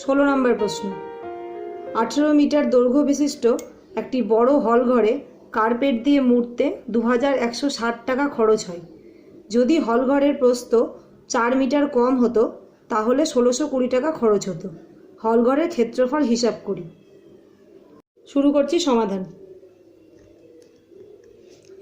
16 নম্বর প্রশ্ন। 18 মিটার দৈর্ঘ্য বিশিষ্ট একটি বড় হল ঘরে কার্পেট দিয়ে মুড়তে 2160 টাকা খরচ হয়। যদি হল ঘরের প্রস্থ 4 মিটার কম হতো তাহলে 1620 টাকা খরচ হতো। হল ঘরের ক্ষেত্রফল হিসাব করি। শুরু করছি সমাধান।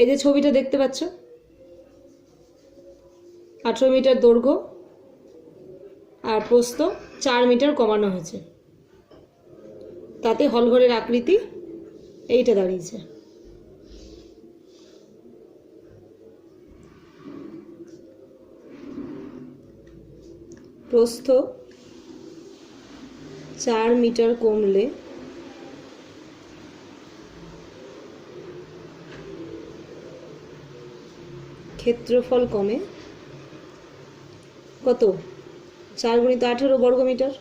এই যে ছবিটা দেখতে পাচ্ছ, 18 মিটার দৈর্ঘ্য আর প্রস্থ 4 মিটার কমানো হয়েছে, তাতে হলঘরের আকৃতি এইটা দাঁড়িয়েছে। প্রস্থ 4 মিটার কমলে ক্ষেত্রফল কমে কত? 4 × 18 বর্গ মিটার।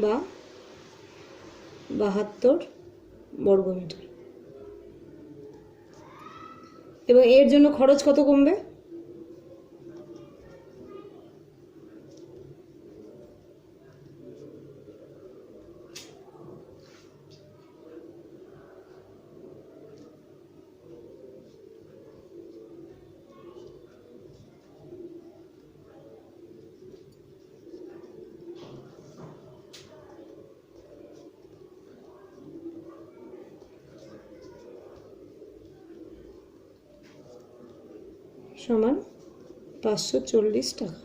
বা 72 বর্গ মিটার। এবং এর জন্য খরচ কত কমবে? সমান 540 টাকা।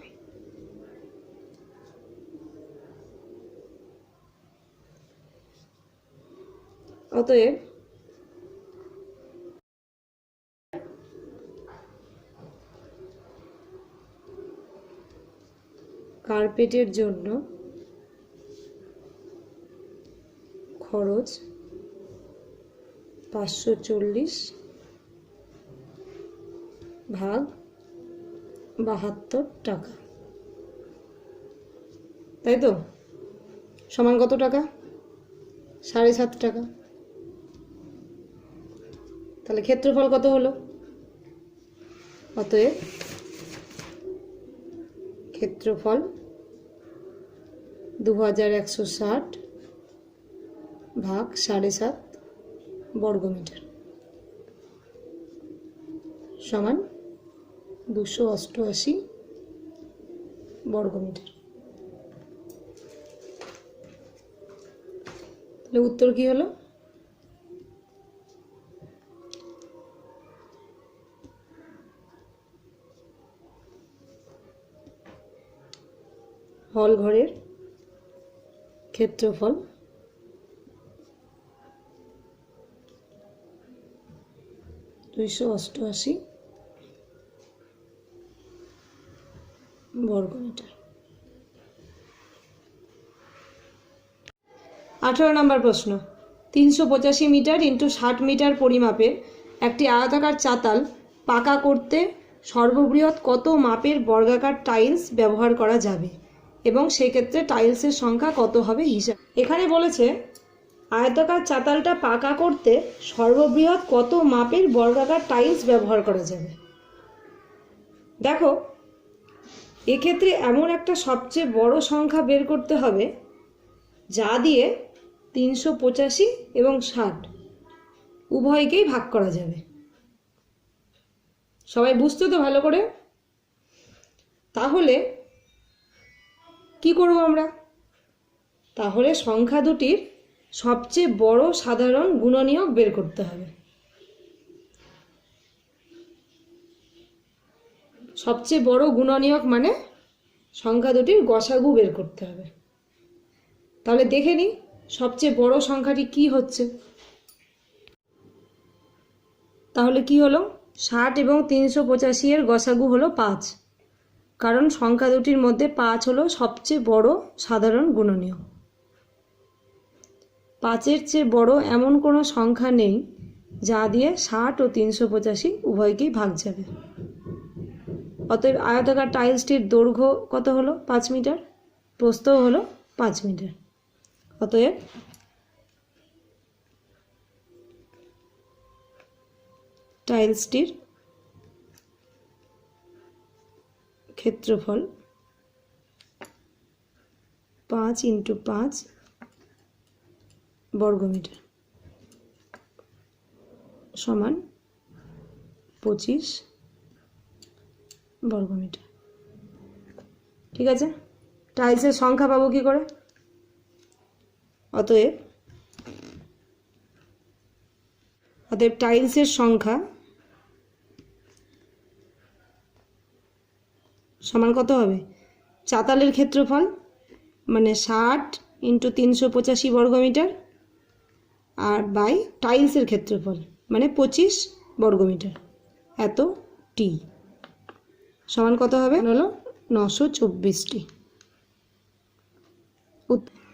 অতএব কার্পেটের জন্য খরচ 540 ভাগ 72 টাকা, তাই তো? সমান কত টাকা? 7.5 টাকা। তাহলে ক্ষেত্রফল কত হলো? অতএব ক্ষেত্রফল 2160 ভাগ 7.5 বর্গ মিটার সমান 288 বর্গ মিটার। তাহলে উত্তর কি হলো? হল ঘরের ক্ষেত্রফল 288 বর্গ মিটার। 18 নম্বর প্রশ্ন। 385 মিটার × 60 মিটার পরিমাপের একটি আয়তাকার চাতাল পাকা করতে সর্ববৃহৎ কত মাপের বর্গাকার টাইলস ব্যবহার করা যাবে এবং সেক্ষেত্রে টাইলসের সংখ্যা কত হবে হিসাব। এখানে বলেছে আয়তাকার চাতালটা পাকা করতে সর্ববৃহৎ কত মাপের বর্গাকার টাইলস ব্যবহার করা যাবে। দেখো, এক্ষেত্রে এমন একটা সবচেয়ে বড় সংখ্যা বের করতে হবে যা দিয়ে 385 এবং 60 উভয়কেই ভাগ করা যাবে। সবাই বুঝতে তো ভালো করে? তাহলে কি করব আমরা? তাহলে সংখ্যা দুটির সবচেয়ে বড় সাধারণ গুণনীয়ক বের করতে হবে। সবচেয়ে বড় গুণনীয়ক মানে সংখ্যা দুটির গসাগু বের করতে হবে। তাহলে দেখে নিই সবচেয়ে বড় সংখ্যাটি কি হচ্ছে। তাহলে কি হলো? 60 এবং 385 এর গসাগু হলো 5, কারণ সংখ্যা দুটির মধ্যে 5 হলো সবচেয়ে বড় সাধারণ গুণনীয়ক। 5-এর চেয়ে বড় এমন কোনো সংখ্যা নেই যা দিয়ে 60 ও 385 উভয়কেই ভাগ যাবে। অতএব আয়তাকার টাইলসটির দৈর্ঘ্য কত হলো? 5 মিটার, প্রস্থও হলো 5 মিটার। অতএব টাইলসটির ক্ষেত্রফল 5 × 5 বর্গমিটার সমান 25 বর্গমিটার। ঠিক আছে, টাইলসের সংখ্যা পাবো কি করে? অতএব টাইলসের সংখ্যা সমান কত হবে? চাতালের ক্ষেত্রফল মানে 60 × 385 বর্গমিটার আর বাই টাইলসের ক্ষেত্রফল মানে 25 বর্গমিটার, এত টি সমান কত হবে? হলো 924টি।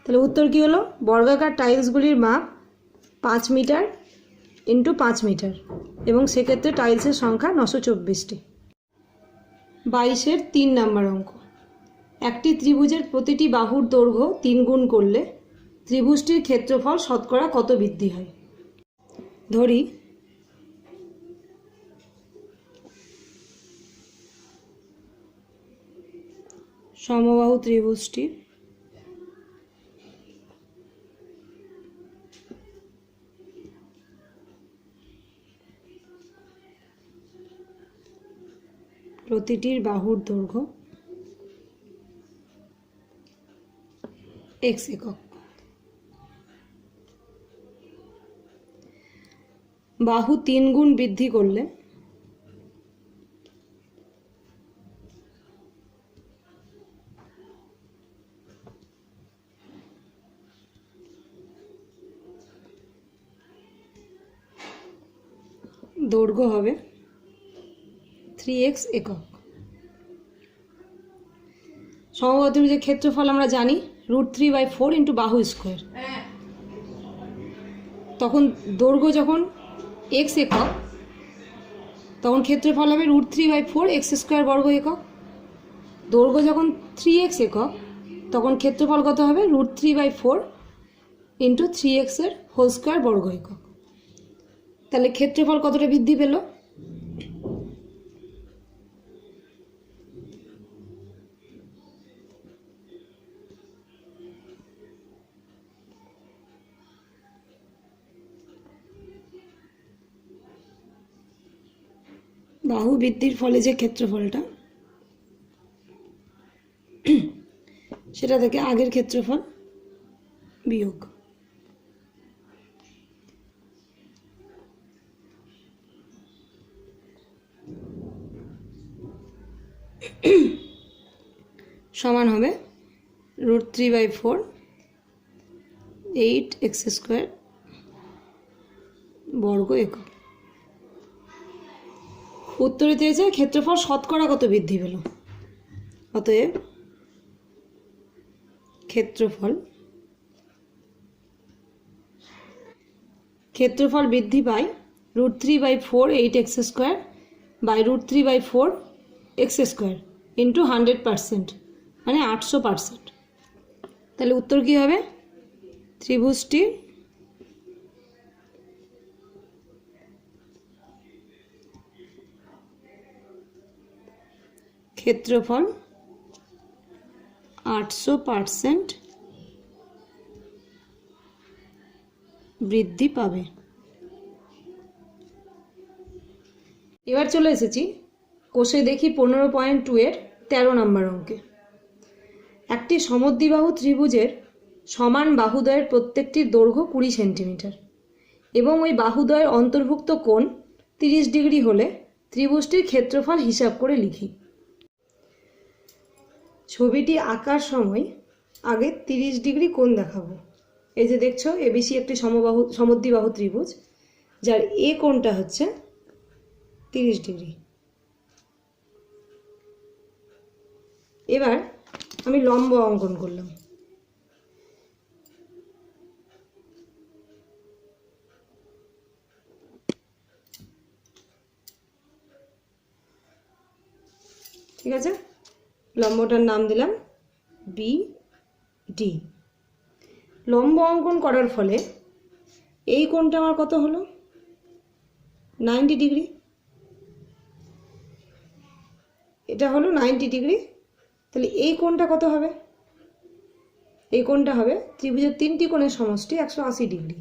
তাহলে উত্তর কি হলো? বর্গাকার টাইলসগুলির মাপ 5 মিটার × 5 মিটার এবং সেক্ষেত্রে টাইলসের সংখ্যা 924টি। 22-এর 3 নম্বর অঙ্ক। একটি ত্রিভুজের প্রতিটি বাহুর দৈর্ঘ্য 3 গুণ করলে ত্রিভুজটির ক্ষেত্রফল শতকরা কত বৃদ্ধি হয়? ধরি সমবাহু ত্রিভুজটির প্রতিটির বাহুর দৈর্ঘ্য x একক। বাহু 3 গুণ বৃদ্ধি করলে দৈর্ঘ্য হবে 3x একক। সমবাহু ত্রিভুজের ক্ষেত্রফল আমরা জানি √3/4 × বাহু স্কোয়ার। তখন দৈর্ঘ্য যখন x একক তখন ক্ষেত্রফল হবে √3/4 x² বর্গ একক। দৈর্ঘ্য যখন 3x একক তখন ক্ষেত্রফল কত হবে? √3/4 × 3x এর হোল স্কোয়ার বর্গ একক। তাহলে ক্ষেত্রফল কতটা বৃদ্ধি পেল? বাহু বৃদ্ধির ফলে যে ক্ষেত্রফলটা সেটা থেকে আগের ক্ষেত্রফল বিয়োগ। সমান হবে √3/4 8x² বর্গ একক। উত্তরে চেয়েছে ক্ষেত্রফল শতকরা কত বৃদ্ধি পেল। অতএব ক্ষেত্রফল বৃদ্ধি পায় √3/4 8x² বাই √3/4 x² × 100% মানে 800%। তাহলে উত্তর কি হবে? ত্রিভুজটির ক্ষেত্রফল 800% বৃদ্ধি পাবে। এবার চলে এসেছি কোষে দেখি 15.2-এর 13 নম্বর অঙ্কে। একটি সমদ্বিবাহু ত্রিভুজের সমান বাহুদ্বয়ের প্রত্যেকটির দৈর্ঘ্য 20 সেন্টিমিটার এবং ওই বাহুদ্বয়ের অন্তর্ভুক্ত কোণ 30 ডিগ্রি হলে ত্রিভুজটির ক্ষেত্রফল হিসাব করে লিখি। ছবিটি আঁকার সময় আগে 30 ডিগ্রি কোণ দেখাবো। এই যে দেখছো এবিসি একটি সমদ্বিবাহু ত্রিভুজ যার এ কোণটা হচ্ছে 30 ডিগ্রি। এবার আমি লম্ব অঙ্কন করলাম। ঠিক আছে, লম্বটার নাম দিলাম BD। লম্ব অঙ্কন করার ফলে এই কোণটা আমার কত হলো? 90 ডিগ্রি। এটা হলো 90 ডিগ্রি। তাহলে এই কোণটা কত হবে? এই কোণটা হবে ত্রিভুজের 3টি কোণের সমষ্টি 180 ডিগ্রি।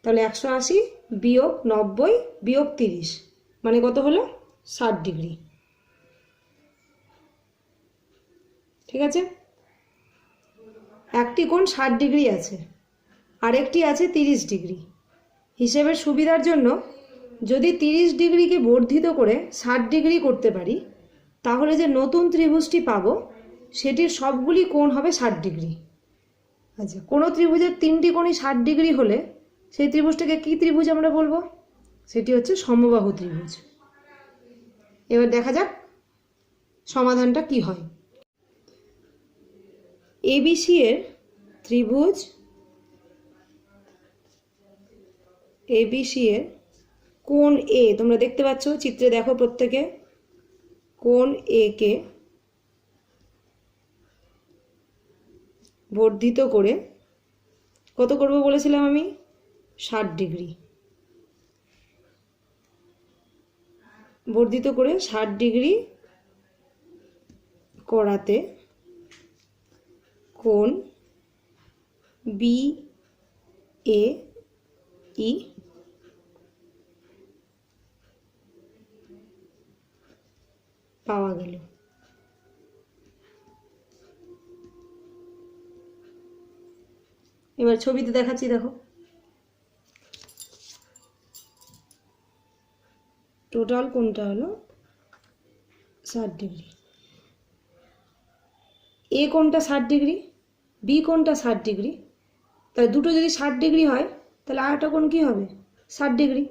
তাহলে 180 বিয়োগ 90 বিয়োগ 30 মানে কত হলো? 60 ডিগ্রি। ঠিক আছে, একটি কোণ 60 ডিগ্রি আছে, আরেকটি আছে 30 ডিগ্রি। হিসেবের সুবিধার জন্য যদি 30 ডিগ্রিকে বর্ধিত করে 60 ডিগ্রি করতে পারি, তাহলে যে নতুন ত্রিভুজটি পাবো সেটির সবগুলি কোণ হবে 60 ডিগ্রি। আচ্ছা, কোনো ত্রিভুজের 3টি কোণই 60 ডিগ্রি হলে সেই ত্রিভুজটাকে কি ত্রিভুজ আমরা বলবো? সেটি হচ্ছে সমবাহু ত্রিভুজ। এবার দেখা যাক সমাধানটা কি হয়। এবিসি এর ত্রিভুজ এবিসি এর কোণ এ, তোমরা দেখতে পাচ্ছ চিত্রে, দেখো প্রত্যেকে, কোণ এ কে বর্ধিত করে কত করব বলেছিলাম আমি? 60 ডিগ্রি। বর্ধিত করে 60 ডিগ্রি করাতে কোণ বি এ ই পাওয়া গেল। এবার ছবিতে দেখাচ্ছি, দেখো টোটাল কোণটা হলো 60 ডিগ্রি। এ কোণটা 60 ডিগ্রি, বি কোণটা 60 ডিগ্রি। তাহলে দুটো যদি 60 ডিগ্রি হয় তাহলে আরেকটা কোণ কি হবে? 60 ডিগ্রি।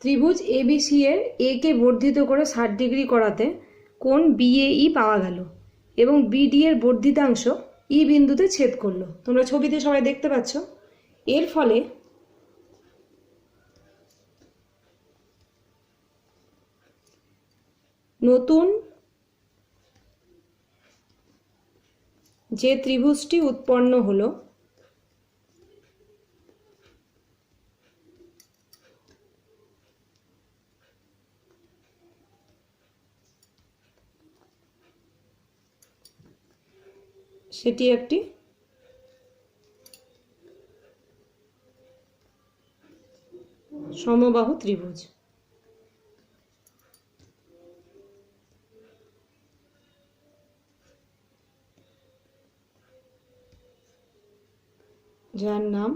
ত্রিভুজ এবিসি এর এ কে বর্ধিত করে 60 ডিগ্রি করাতে কোণ বিএই পাওয়া গেল এবং বিডি এর বর্ধিতাংশ ই বিন্দুতে ছেদ করলো। তোমরা ছবিতে সবাই দেখতে পাচ্ছ। এর ফলে নতুন যে ত্রিভুজটি উৎপন্ন হলো সেটি একটি সমবাহু ত্রিভুজ। যার নাম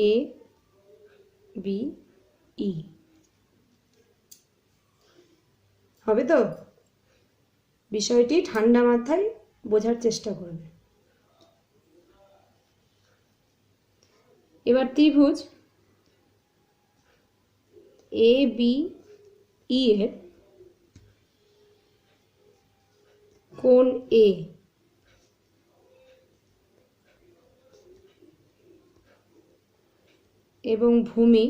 এ বি ই। হবে তো? বিষয়টি ঠান্ডা মাথায় বোঝার চেষ্টা করবে। এবার ত্রিভুজ এ বি ই এর কোণ এ এবং ভূমি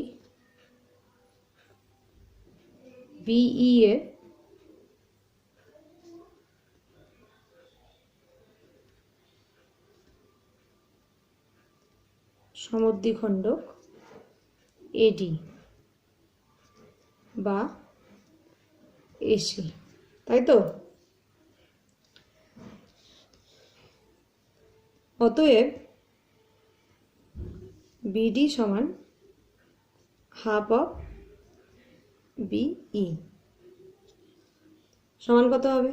বিই এর সমদ্বিখণ্ডক এডি বা এসি, তাই তো? অতএব বিডি সমান হাফ অফ বিই সমান কত হবে?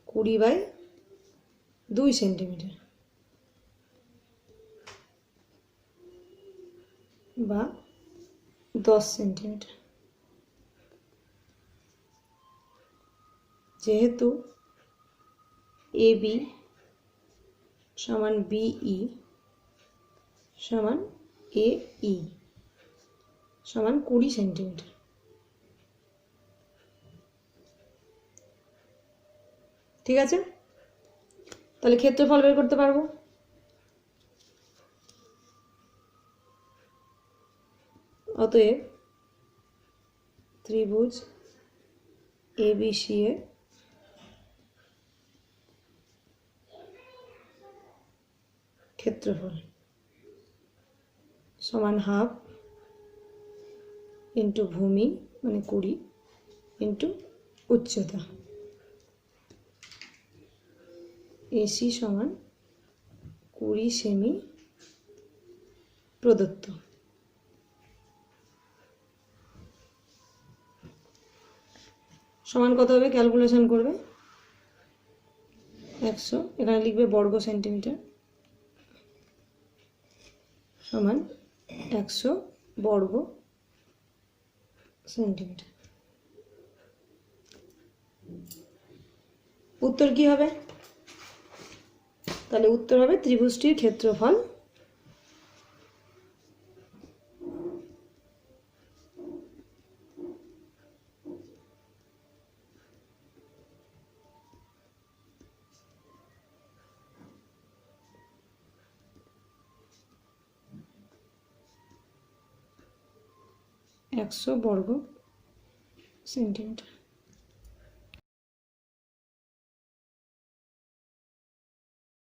20/2 সেন্টিমিটার বা 10 সেন্টিমিটার। যেহেতু এবি সমান বিই সমান এই সমান 20 সেন্টিমিটার। ঠিক আছে, তাহলে ক্ষেত্রফল বের করতে পারবো। অতএব ত্রিভুজ এবিসি এর ক্ষেত্রফল সমান হাফ ইন্টু ভূমি মানে 20 ইন্টু উচ্চতা, এসি সমান 20 সেমি প্রদত্ত। সমান কত হবে ক্যালকুলেশন করবে, 100, এখানে লিখবে বর্গ সেন্টিমিটার, সমান 100 বর্গ সেন্টিমিটার। উত্তর কি হবে? তাহলে উত্তর হবে ত্রিভুজটির ক্ষেত্রফল একশো বর্গ সেন্টিমিটার।